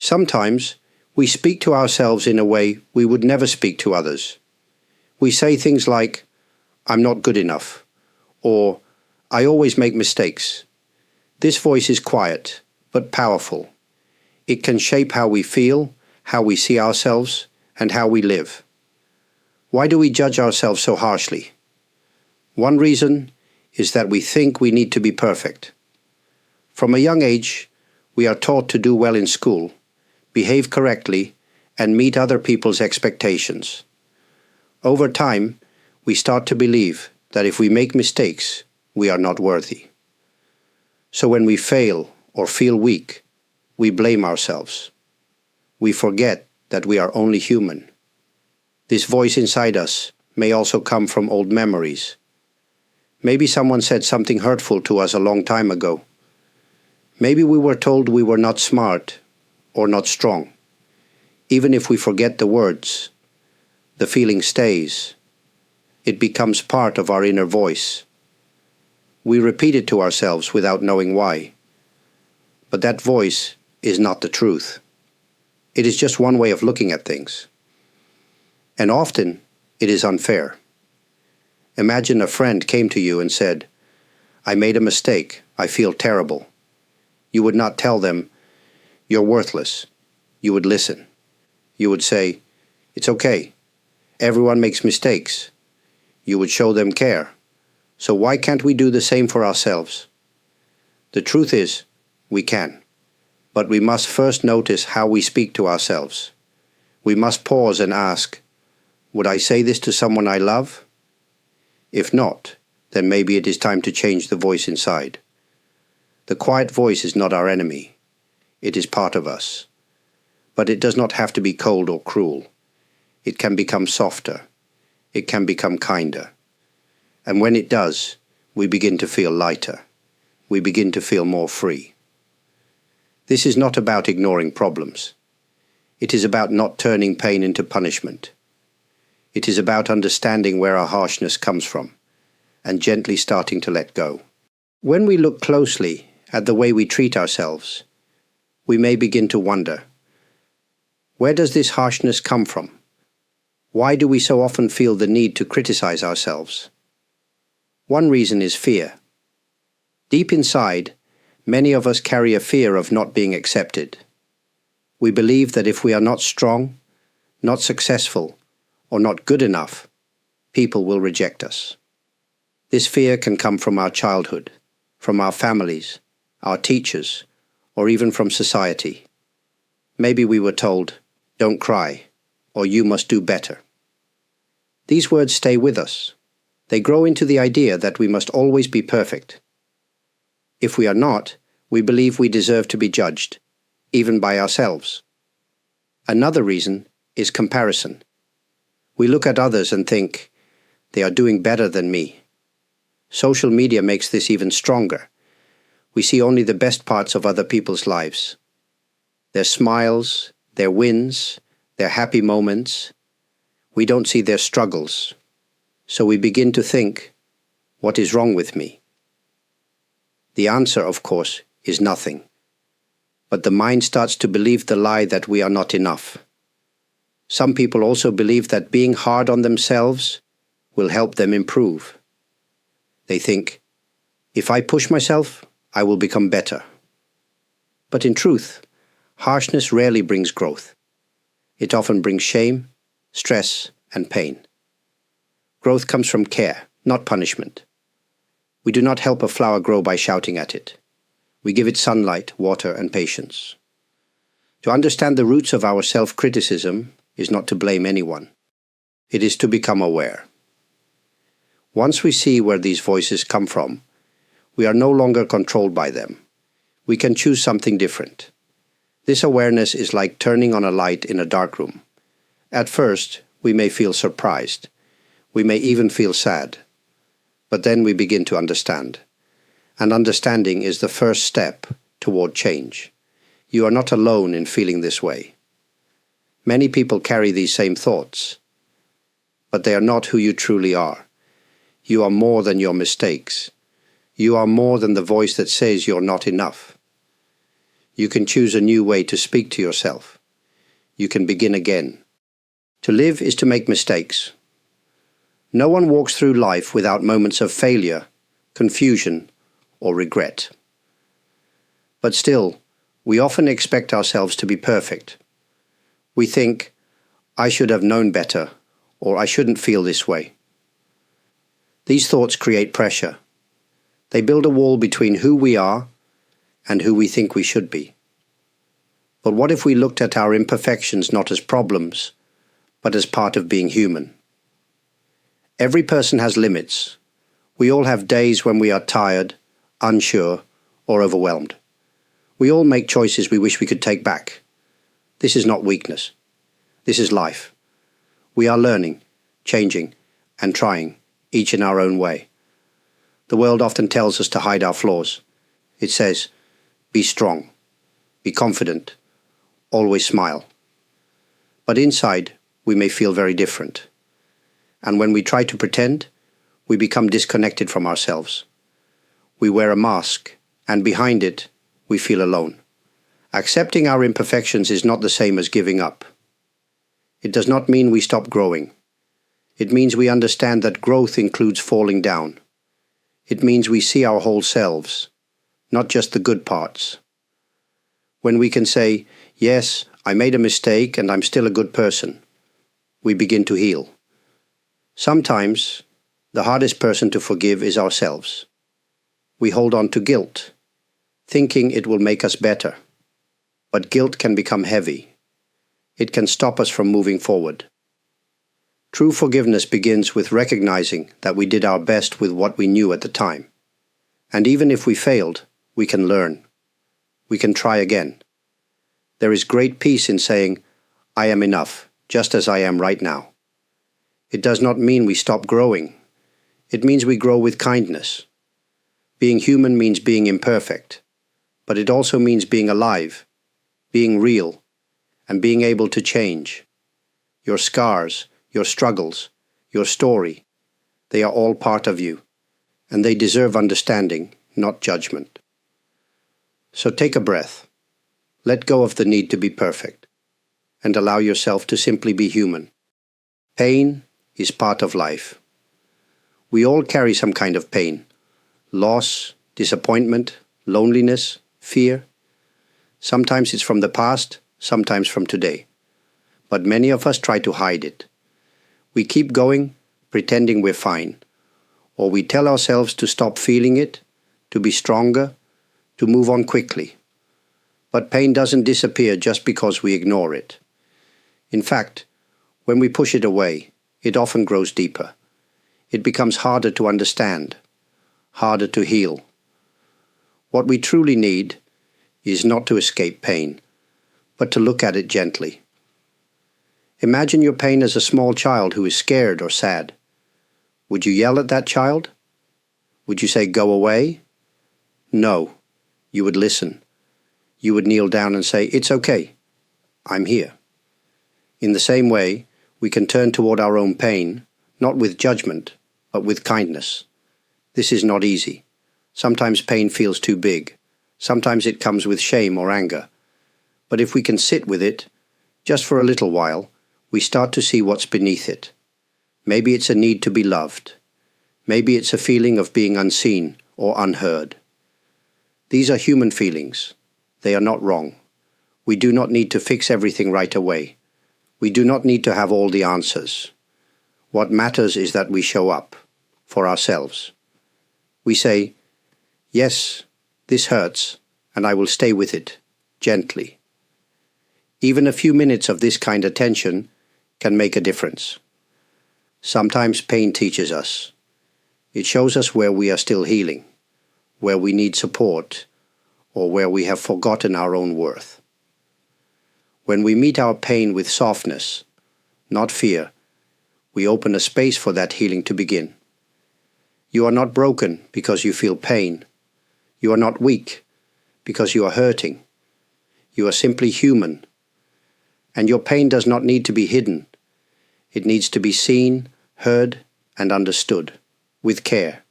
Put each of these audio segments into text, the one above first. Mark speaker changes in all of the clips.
Speaker 1: Sometimes we speak to ourselves in a way we would never speak to others. We say things like, "I'm not good enough," or "I always make mistakes." This voice is quiet, but powerful. It can shape how we feel, how we see ourselves, and how we live. Why do we judge ourselves so harshly? One reason is that we think we need to be perfect. From a young age, we are taught to do well in school, behave correctly, and meet other people's expectations. Over time, we start to believe that if we make mistakes, we are not worthy. So when we fail or feel weak, we blame ourselves. We forget that we are only human. This voice inside us may also come from old memories. Maybe someone said something hurtful to us a long time ago. Maybe we were told we were not smart or not strong. Even if we forget the words, the feeling stays. It becomes part of our inner voice. We repeat it to ourselves without knowing why. But that voice is not the truth. It is just one way of looking at things. And often, it is unfair. Imagine a friend came to you and said, "I made a mistake, I feel terrible." You would not tell them, "You're worthless." You would listen. You would say, "It's okay. Everyone makes mistakes." You would show them care. So why can't we do the same for ourselves? The truth is, we can. But we must first notice how we speak to ourselves. We must pause and ask, would I say this to someone I love? If not, then maybe it is time to change the voice inside. The quiet voice is not our enemy. It is part of us. But it does not have to be cold or cruel. It can become softer. It can become kinder. And when it does, we begin to feel lighter. We begin to feel more free. This is not about ignoring problems. It is about not turning pain into punishment. It is about understanding where our harshness comes from and gently starting to let go. When we look closely at the way we treat ourselves, we may begin to wonder, where does this harshness come from? Why do we so often feel the need to criticize ourselves? One reason is fear. Deep inside, many of us carry a fear of not being accepted. We believe that if we are not strong, not successful, or not good enough, people will reject us. This fear can come from our childhood, from our families, our teachers, or even from society. Maybe we were told, "Don't cry," or "You must do better." These words stay with us. They grow into the idea that we must always be perfect. If we are not, we believe we deserve to be judged, even by ourselves. Another reason is comparison. We look at others and think, they are doing better than me. Social media makes this even stronger. We see only the best parts of other people's lives. Their smiles, their wins, their happy moments. We don't see their struggles. So we begin to think, what is wrong with me? The answer, of course, is nothing. But the mind starts to believe the lie that we are not enough. Some people also believe that being hard on themselves will help them improve. They think, if I push myself, I will become better. But in truth, harshness rarely brings growth. It often brings shame, stress, and pain. Growth comes from care, not punishment. We do not help a flower grow by shouting at it. We give it sunlight, water, and patience. To understand the roots of our self-criticism is not to blame anyone. It is to become aware. Once we see where these voices come from, we are no longer controlled by them. We can choose something different. This awareness is like turning on a light in a dark room. At first, we may feel surprised. We may even feel sad. But then we begin to understand. And understanding is the first step toward change. You are not alone in feeling this way. Many people carry these same thoughts. But they are not who you truly are. You are more than your mistakes. You are more than the voice that says you're not enough. You can choose a new way to speak to yourself. You can begin again. To live is to make mistakes. No one walks through life without moments of failure, confusion, or regret. But still, we often expect ourselves to be perfect. We think, I should have known better, or I shouldn't feel this way. These thoughts create pressure. They build a wall between who we are and who we think we should be. But what if we looked at our imperfections not as problems, but as part of being human? Every person has limits. We all have days when we are tired, unsure, or overwhelmed. We all make choices we wish we could take back. This is not weakness. This is life. We are learning, changing, and trying, each in our own way. The world often tells us to hide our flaws. It says, be strong, be confident, always smile. But inside, we may feel very different. And when we try to pretend, we become disconnected from ourselves. We wear a mask, and behind it, we feel alone. Accepting our imperfections is not the same as giving up. It does not mean we stop growing. It means we understand that growth includes falling down. It means we see our whole selves, not just the good parts. When we can say, yes, I made a mistake and I'm still a good person, we begin to heal. Sometimes, the hardest person to forgive is ourselves. We hold on to guilt, thinking it will make us better. But guilt can become heavy. It can stop us from moving forward. True forgiveness begins with recognizing that we did our best with what we knew at the time. And even if we failed, we can learn. We can try again. There is great peace in saying, I am enough, just as I am right now. It does not mean we stop growing. It means we grow with kindness. Being human means being imperfect, but it also means being alive, being real, and being able to change. Your scars, your struggles, your story, they are all part of you, and they deserve understanding, not judgment. So take a breath. Let go of the need to be perfect, and allow yourself to simply be human. Pain is part of life. We all carry some kind of pain. Loss, disappointment, loneliness, fear. Sometimes it's from the past, sometimes from today. But many of us try to hide it. We keep going, pretending we're fine. Or we tell ourselves to stop feeling it, to be stronger, to move on quickly. But pain doesn't disappear just because we ignore it. In fact, when we push it away, it often grows deeper. It becomes harder to understand, harder to heal. What we truly need is not to escape pain, but to look at it gently. Imagine your pain as a small child who is scared or sad. Would you yell at that child? Would you say, go away? No. You would listen. You would kneel down and say, it's okay. I'm here. In the same way, we can turn toward our own pain, not with judgment, but with kindness. This is not easy. Sometimes pain feels too big. Sometimes it comes with shame or anger. But if we can sit with it, just for a little while, we start to see what's beneath it. Maybe it's a need to be loved. Maybe it's a feeling of being unseen or unheard. These are human feelings. They are not wrong. We do not need to fix everything right away. We do not need to have all the answers. What matters is that we show up for ourselves. We say, yes, this hurts, and I will stay with it, gently. Even a few minutes of this kind attention can make a difference. Sometimes pain teaches us. It shows us where we are still healing, where we need support, or where we have forgotten our own worth. When we meet our pain with softness, not fear, we open a space for that healing to begin. You are not broken because you feel pain. You are not weak because you are hurting. You are simply human. And your pain does not need to be hidden. It needs to be seen, heard, and understood, with care.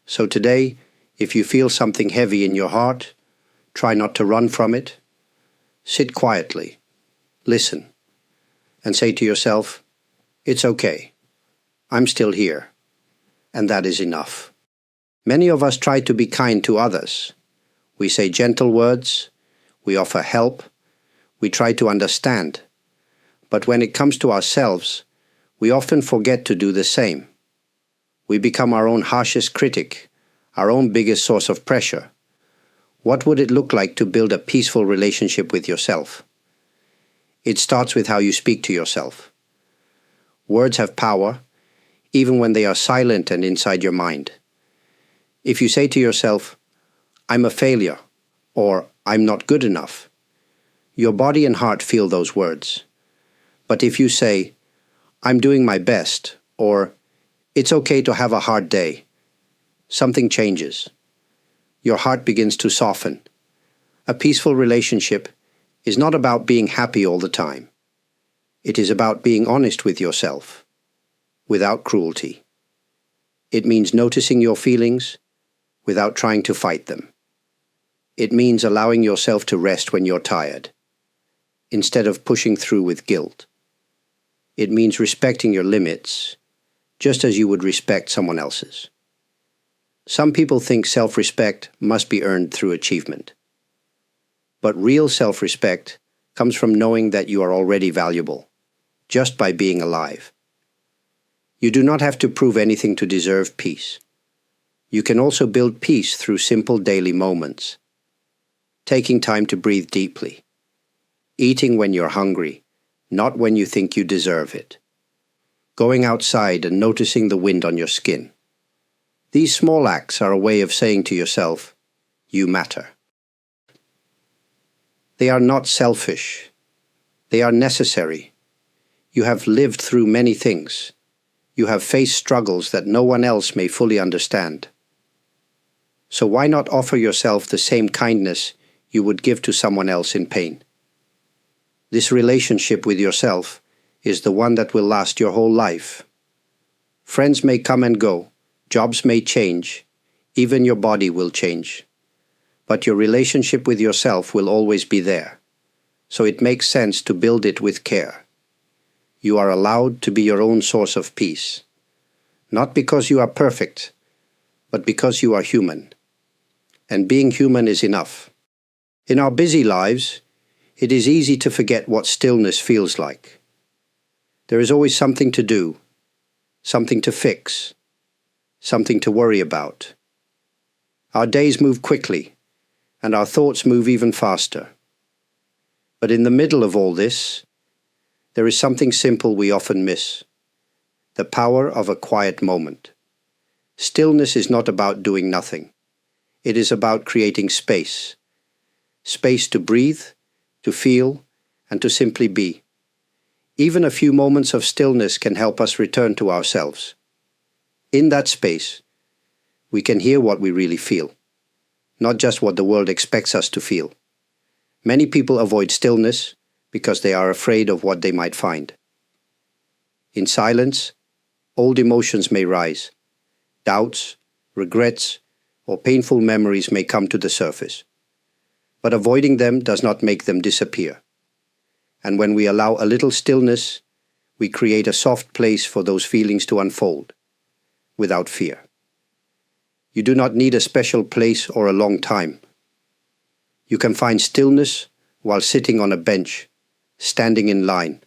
Speaker 1: So today, if you feel something heavy in your heart, Try not to run from it. Sit quietly, listen, and say to yourself, "It's okay. I'm still here." And that is enough. Many of us try to be kind to others. We say gentle words, we offer help, we try to understand. But when it comes to ourselves, we often forget to do the same. We become our own harshest critic, our own biggest source of pressure. What would it look like to build a peaceful relationship with yourself? It starts with how you speak to yourself. Words have power, even when they are silent and inside your mind. If you say to yourself, "I'm a failure," or "I'm not good enough," your body and heart feel those words. But if you say, "I'm doing my best," or "It's okay to have a hard day," something changes. Your heart begins to soften. A peaceful relationship is not about being happy all the time. It is about being honest with yourself, without cruelty. It means noticing your feelings without trying to fight them. It means allowing yourself to rest when you're tired, instead of pushing through with guilt. It means respecting your limits, just as you would respect someone else's. Some people think self-respect must be earned through achievement. But real self-respect comes from knowing that you are already valuable, just by being alive. You do not have to prove anything to deserve peace. You can also build peace through simple daily moments. Taking time to breathe deeply. Eating when you're hungry, not when you think you deserve it. Going outside and noticing the wind on your skin. These small acts are a way of saying to yourself, "You matter." They are not selfish. They are necessary. You have lived through many things. You have faced struggles that no one else may fully understand. So why not offer yourself the same kindness you would give to someone else in pain? This relationship with yourself is the one that will last your whole life. Friends may come and go, jobs may change, even your body will change. But your relationship with yourself will always be there, so it makes sense to build it with care. You are allowed to be your own source of peace, not because you are perfect, but because you are human. And being human is enough. In our busy lives, it is easy to forget what stillness feels like. There is always something to do, something to fix, something to worry about. Our days move quickly, and our thoughts move even faster. But in the middle of all this, there is something simple we often miss: the power of a quiet moment. Stillness is not about doing nothing. It is about creating space. Space to breathe, to feel, and to simply be. Even a few moments of stillness can help us return to ourselves. In that space, we can hear what we really feel, not just what the world expects us to feel. Many people avoid stillness because they are afraid of what they might find. In silence, old emotions may rise. Doubts, regrets, or painful memories may come to the surface. But avoiding them does not make them disappear. And when we allow a little stillness, we create a soft place for those feelings to unfold, without fear. You do not need a special place or a long time. You can find stillness while sitting on a bench, standing in line,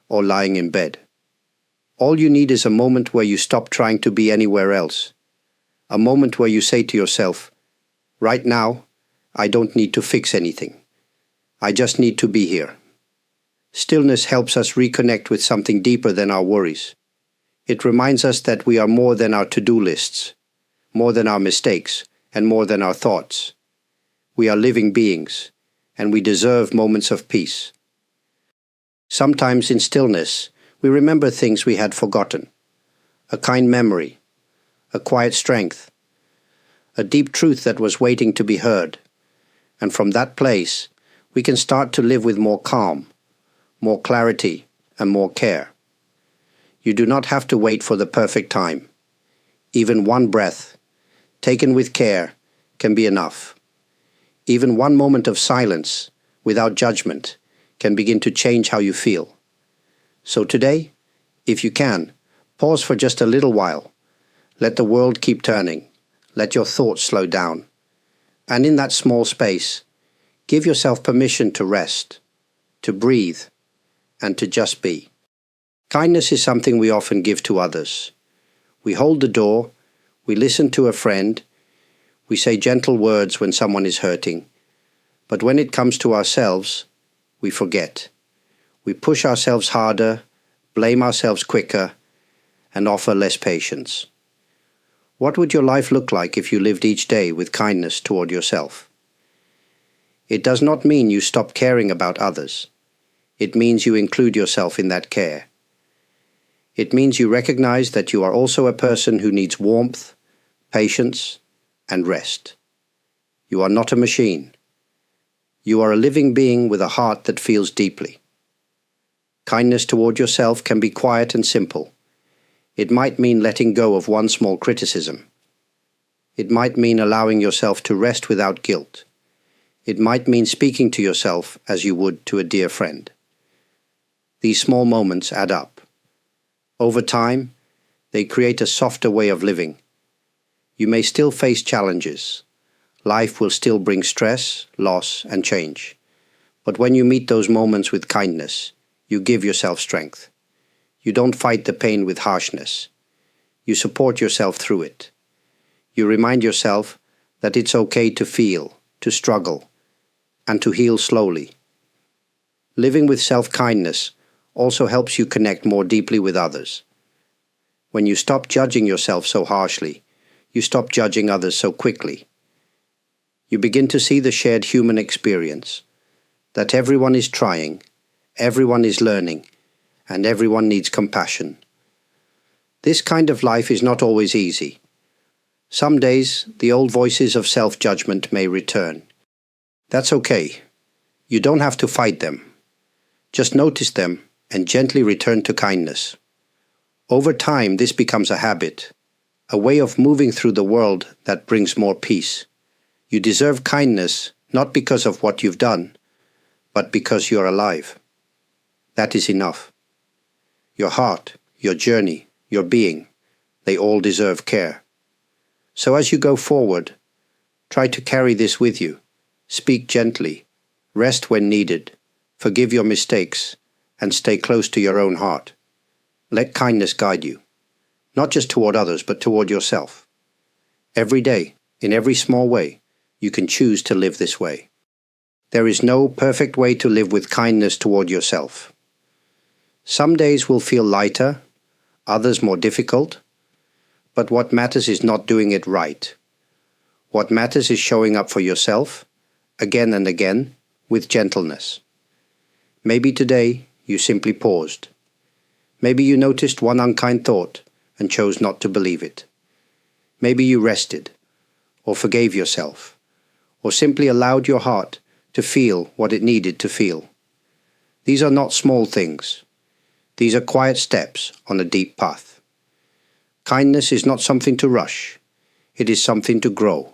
Speaker 1: or lying in bed. All you need is a moment where you stop trying to be anywhere else. A moment where you say to yourself, "Right now, I don't need to fix anything. I just need to be here." Stillness helps us reconnect with something deeper than our worries. It reminds us that we are more than our to-do lists, more than our mistakes, and more than our thoughts. We are living beings, and we deserve moments of peace. Sometimes in stillness, we remember things we had forgotten. A kind memory, a quiet strength, a deep truth that was waiting to be heard. And from that place, we can start to live with more calm, more clarity, and more care. You do not have to wait for the perfect time. Even one breath, taken with care, can be enough. Even one moment of silence, without judgment, can begin to change how you feel. So today, if you can, pause for just a little while. Let the world keep turning. Let your thoughts slow down. And in that small space, give yourself permission to rest, to breathe, and to just be. Kindness is something we often give to others. We hold the door, we listen to a friend, we say gentle words when someone is hurting. But when it comes to ourselves, we forget. We push ourselves harder, blame ourselves quicker, and offer less patience. What would your life look like if you lived each day with kindness toward yourself? It does not mean you stop caring about others. It means you include yourself in that care. It means you recognize that you are also a person who needs warmth, patience, and rest. You are not a machine. You are a living being with a heart that feels deeply. Kindness toward yourself can be quiet and simple. It might mean letting go of one small criticism. It might mean allowing yourself to rest without guilt. It might mean speaking to yourself as you would to a dear friend. These small moments add up. Over time, they create a softer way of living. You may still face challenges. Life will still bring stress, loss, and change. But when you meet those moments with kindness, you give yourself strength. You don't fight the pain with harshness. You support yourself through it. You remind yourself that it's okay to feel, to struggle, and to heal slowly. Living with self-kindness also helps you connect more deeply with others. When you stop judging yourself so harshly, you stop judging others so quickly. You begin to see the shared human experience, that everyone is trying, everyone is learning, and everyone needs compassion. This kind of life is not always easy. Some days, the old voices of self-judgment may return. That's okay. You don't have to fight them. Just notice them and gently return to kindness. Over time, this becomes a habit, a way of moving through the world that brings more peace. You deserve kindness not because of what you've done, but because you're alive. That is enough. Your heart, your journey, your being, they all deserve care. So as you go forward, try to carry this with you. Speak gently, rest when needed, forgive your mistakes, and stay close to your own heart. Let kindness guide you, not just toward others, but toward yourself. Every day, in every small way, you can choose to live this way. There is no perfect way to live with kindness toward yourself. Some days will feel lighter, others more difficult, but what matters is not doing it right. What matters is showing up for yourself, again and again, with gentleness. Maybe today you simply paused. Maybe you noticed one unkind thought and chose not to believe it. Maybe you rested, or forgave yourself, or simply allowed your heart to feel what it needed to feel. These are not small things. These are quiet steps on a deep path. Kindness is not something to rush. It is something to grow,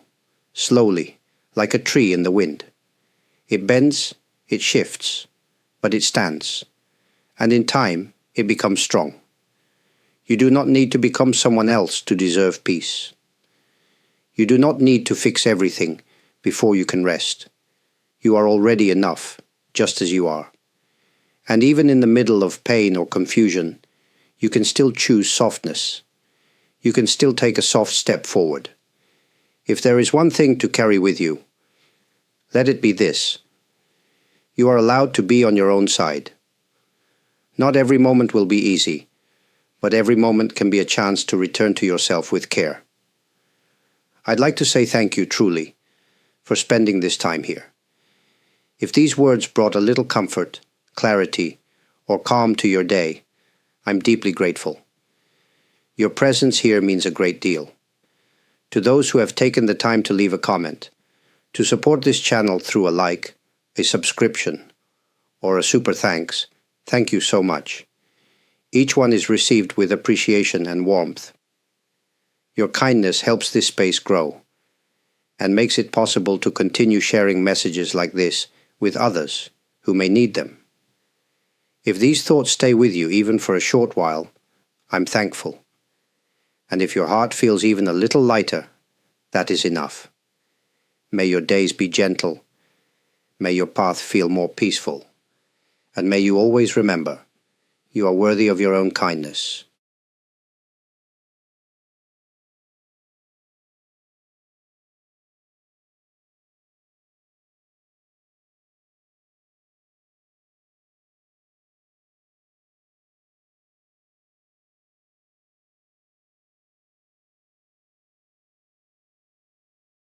Speaker 1: slowly, like a tree in the wind. It bends, it shifts, but it stands. And in time, it becomes strong. You do not need to become someone else to deserve peace. You do not need to fix everything before you can rest. You are already enough, just as you are. And even in the middle of pain or confusion, you can still choose softness. You can still take a soft step forward. If there is one thing to carry with you, let it be this. You are allowed to be on your own side. Not every moment will be easy, but every moment can be a chance to return to yourself with care. I'd like to say thank you truly for spending this time here. If these words brought a little comfort, clarity, or calm to your day, I'm deeply grateful. Your presence here means a great deal. To those who have taken the time to leave a comment, to support this channel through a like, a subscription, or a super thanks, thank you so much. Each one is received with appreciation and warmth. Your kindness helps this space grow. and makes it possible to continue sharing messages like this with others who may need them. If these thoughts stay with you even for a short while, I'm thankful. And if your heart feels even a little lighter, that is enough. May your days be gentle. May your path feel more peaceful. And may you always remember, you are worthy of your own kindness.